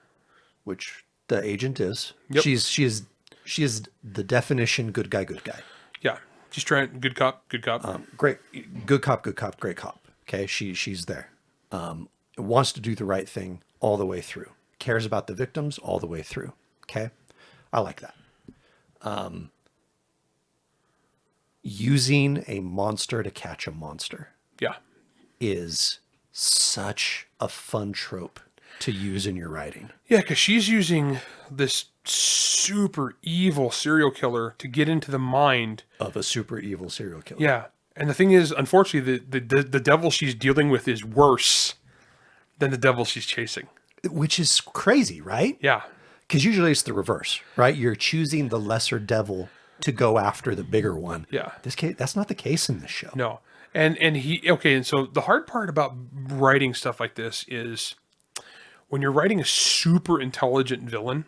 Speaker 2: which the agent is.
Speaker 3: Yep.
Speaker 2: She's she is the definition good guy, good guy.
Speaker 3: Yeah. She's trying good cop, good cop.
Speaker 2: Great, good cop, great cop. Okay, she's there. Wants to do the right thing all the way through. Cares about the victims all the way through. Okay, I like that. Using a monster to catch a monster
Speaker 3: Yeah.
Speaker 2: is such a fun trope to use in your writing.
Speaker 3: Yeah, because she's using this super evil serial killer to get into the mind.
Speaker 2: Of a super evil serial killer.
Speaker 3: Yeah. And the thing is, unfortunately, the devil she's dealing with is worse than the devil she's chasing.
Speaker 2: Which is crazy, right?
Speaker 3: Yeah.
Speaker 2: Because usually it's the reverse, right? You're choosing the lesser devil to go after the bigger one.
Speaker 3: Yeah.
Speaker 2: This case, that's not the case in this show.
Speaker 3: No. And and so the hard part about writing stuff like this is when you're writing a super intelligent villain,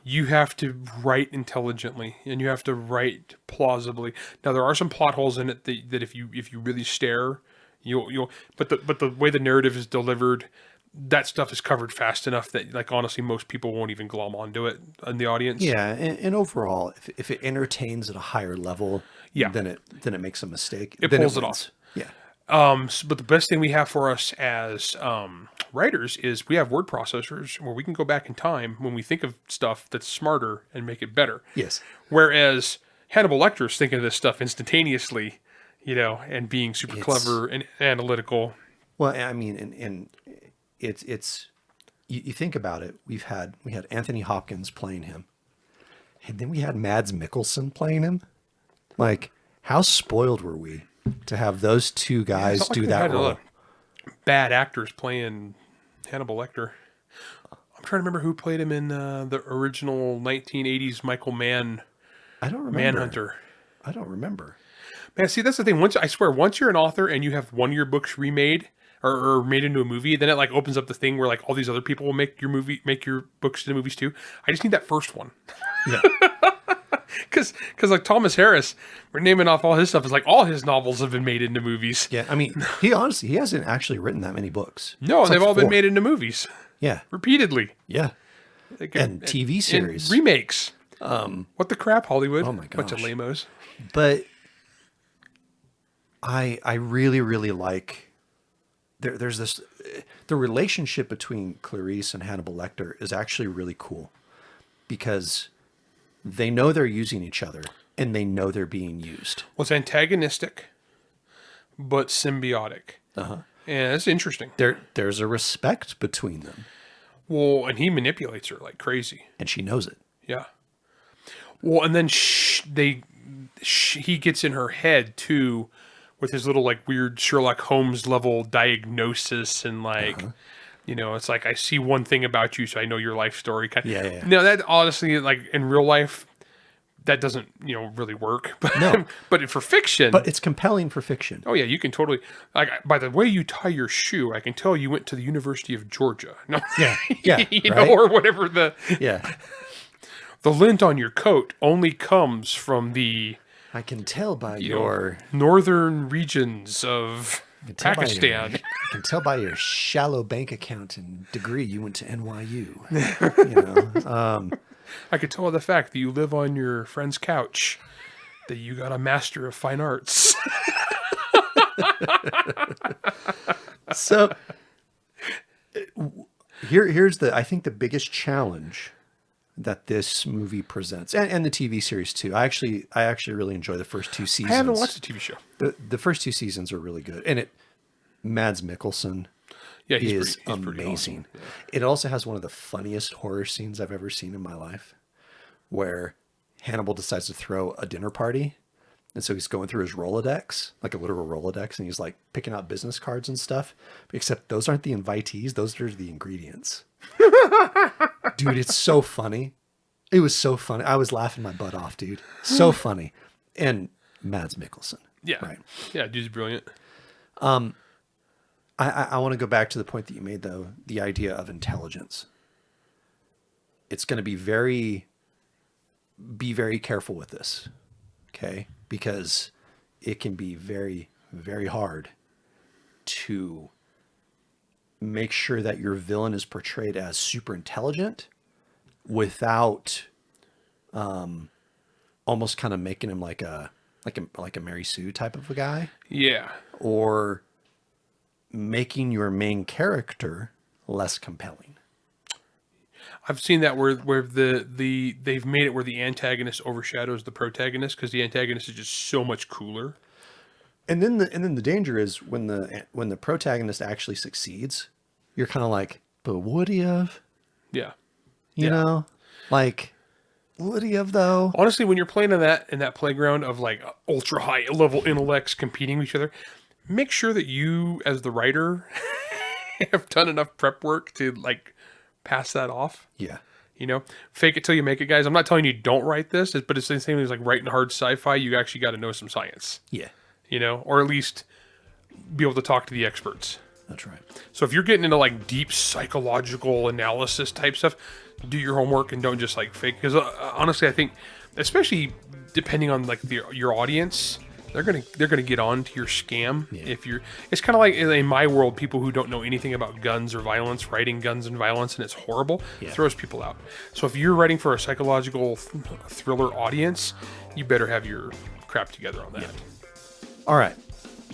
Speaker 3: you have to write intelligently and you have to write plausibly. Now there are some plot holes in it that if you really stare, you'll but the way the narrative is delivered, that stuff is covered fast enough that, like, honestly, most people won't even glom onto it in the audience.
Speaker 2: Yeah, and overall, if it entertains at a higher level,
Speaker 3: Yeah.
Speaker 2: then it makes a mistake.
Speaker 3: It
Speaker 2: then
Speaker 3: pulls it
Speaker 2: wins.
Speaker 3: off.
Speaker 2: Yeah.
Speaker 3: But the best thing we have for us as writers is we have word processors where we can go back in time when we think of stuff that's smarter and make it better.
Speaker 2: Yes.
Speaker 3: Whereas Hannibal Lecter's thinking of this stuff instantaneously, and being super clever and analytical.
Speaker 2: Well, I mean, and it's you think about it. We had Anthony Hopkins playing him, and then we had Mads Mikkelsen playing him. Like, how spoiled were we to have those two guys do that role?
Speaker 3: Bad actors playing Hannibal Lecter. I'm trying to remember who played him in the original 1980s Michael Mann.
Speaker 2: I don't remember.
Speaker 3: Manhunter.
Speaker 2: I don't remember.
Speaker 3: Man, see, that's the thing. Once you're an author and you have one of your books remade or made into a movie, then it like opens up the thing where like all these other people will make your books into movies too. I just need that first one.
Speaker 2: Yeah.
Speaker 3: Because like Thomas Harris, we're naming off all his stuff. It's like all his novels have been made into movies.
Speaker 2: Yeah. I mean, he hasn't actually written that many books.
Speaker 3: No,
Speaker 2: It's
Speaker 3: they've
Speaker 2: like
Speaker 3: all
Speaker 2: 4.
Speaker 3: been made into movies
Speaker 2: Yeah.
Speaker 3: repeatedly.
Speaker 2: Yeah.
Speaker 3: Like,
Speaker 2: And TV series.
Speaker 3: and remakes. What the crap, Hollywood?
Speaker 2: Oh my
Speaker 3: Bunch of
Speaker 2: gosh.
Speaker 3: lamos.
Speaker 2: But I really, really like there's this the relationship between Clarice and Hannibal Lecter is actually really cool because they know they're using each other and they know they're being used.
Speaker 3: Well, it's antagonistic, but symbiotic.
Speaker 2: Uh-huh.
Speaker 3: And that's interesting.
Speaker 2: There's a respect between them,
Speaker 3: Well, and he manipulates her like crazy.
Speaker 2: and she knows it.
Speaker 3: Yeah. Well, and then he gets in her head too, with his little like weird Sherlock Holmes level diagnosis and like, it's like I see one thing about you, so I know your life story.
Speaker 2: Yeah.
Speaker 3: No, that honestly, like in real life, that doesn't really work. But
Speaker 2: No.
Speaker 3: but for fiction,
Speaker 2: But it's compelling for fiction.
Speaker 3: oh yeah, you can totally like by the way you tie your shoe, I can tell you went to the University of Georgia. No,
Speaker 2: Yeah. Yeah.
Speaker 3: know, or whatever
Speaker 2: Yeah.
Speaker 3: the lint on your coat only comes from the
Speaker 2: I can tell by your
Speaker 3: northern regions of
Speaker 2: tell by
Speaker 3: Pakistan.
Speaker 2: I can tell by your shallow bank account and degree you went to NYU.
Speaker 3: I could tell by the fact that you live on your friend's couch that you got a Master of Fine Arts.
Speaker 2: So here's I think the biggest challenge that this movie presents, and the TV series too. I actually really enjoy the first 2 seasons.
Speaker 3: I haven't watched the TV show.
Speaker 2: The first 2 seasons are really good, and Mads Mikkelsen
Speaker 3: Yeah,
Speaker 2: is
Speaker 3: he's pretty
Speaker 2: amazing.
Speaker 3: awesome. Yeah.
Speaker 2: It also has one of the funniest horror scenes I've ever seen in my life, where Hannibal decides to throw a dinner party. And so he's going through his Rolodex, like a literal Rolodex, and he's like picking out business cards and stuff. Except those aren't the invitees, those are the ingredients. Dude, it's so funny. It was so funny. I was laughing my butt off, dude. So funny. And Mads Mikkelsen.
Speaker 3: Yeah.
Speaker 2: Right.
Speaker 3: Yeah, dude's brilliant.
Speaker 2: I want to go back to the point that you made, though, the idea of intelligence. It's going to be very careful with this, okay? Because it can be very, very hard to make sure that your villain is portrayed as super intelligent without almost kind of making him like a Mary Sue type of a guy,
Speaker 3: Yeah.
Speaker 2: or making your main character less compelling.
Speaker 3: I've seen that where they've made it where the antagonist overshadows the protagonist because the antagonist is just so much cooler.
Speaker 2: And then the danger is when the protagonist actually succeeds, you're kind of like, but would he have?
Speaker 3: Yeah.
Speaker 2: You know, like, would he have though?
Speaker 3: Honestly, when you're playing in that playground of like ultra high level intellects competing with each other, make sure that you as the writer have done enough prep work to like pass that off.
Speaker 2: Yeah.
Speaker 3: You know, fake it till you make it, guys. I'm not telling you don't write this, but it's the same as like writing hard sci-fi. You actually got to know some science.
Speaker 2: Yeah.
Speaker 3: You know, or at least be able to talk to the experts.
Speaker 2: That's right.
Speaker 3: So if you're getting into like deep psychological analysis type stuff, do your homework and don't just like fake. Because honestly, I think, especially depending on like your audience, they're gonna get on to your scam.
Speaker 2: Yeah.
Speaker 3: If you're, it's kind of like in my world, people who don't know anything about guns or violence, writing guns and violence, and it's horrible, throws people out. So if you're writing for a psychological thriller audience, you better have your crap together on that.
Speaker 2: Yeah. All right.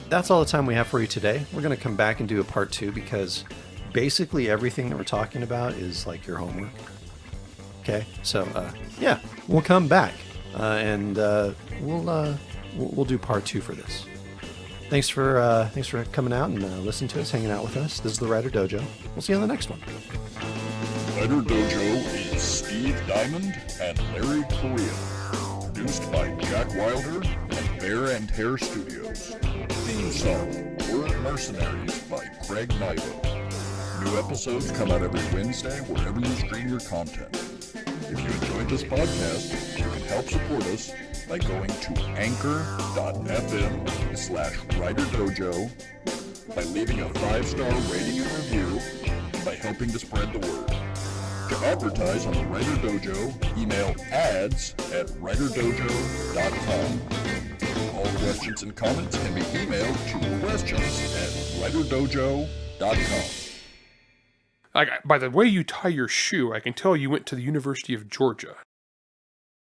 Speaker 2: That's all the time we have for you today. We're going to come back and do a part 2 because basically everything that we're talking about is like your homework. Okay. So, yeah, we'll come back and we'll do part 2 for this. Thanks for coming out and listening to us, hanging out with us. This is the Writer Dojo. We'll see you on the next one.
Speaker 5: Writer Dojo is Steve Diamond and Larry Correia. Produced by Jack Wilder and Bear and Hare Studios. Theme song, Word Mercenaries by Craig Nivo. New episodes come out every Wednesday wherever you stream your content. If you enjoyed this podcast, you can help support us by going to anchor.fm/WriterDojo, by leaving a 5-star rating and review, and by helping to spread the word. To advertise on the Writer Dojo, email ads@writerdojo.com. All questions and comments can be emailed to questions@writerdojo.com.
Speaker 3: Like, by the way you tie your shoe, I can tell you went to the University of Georgia.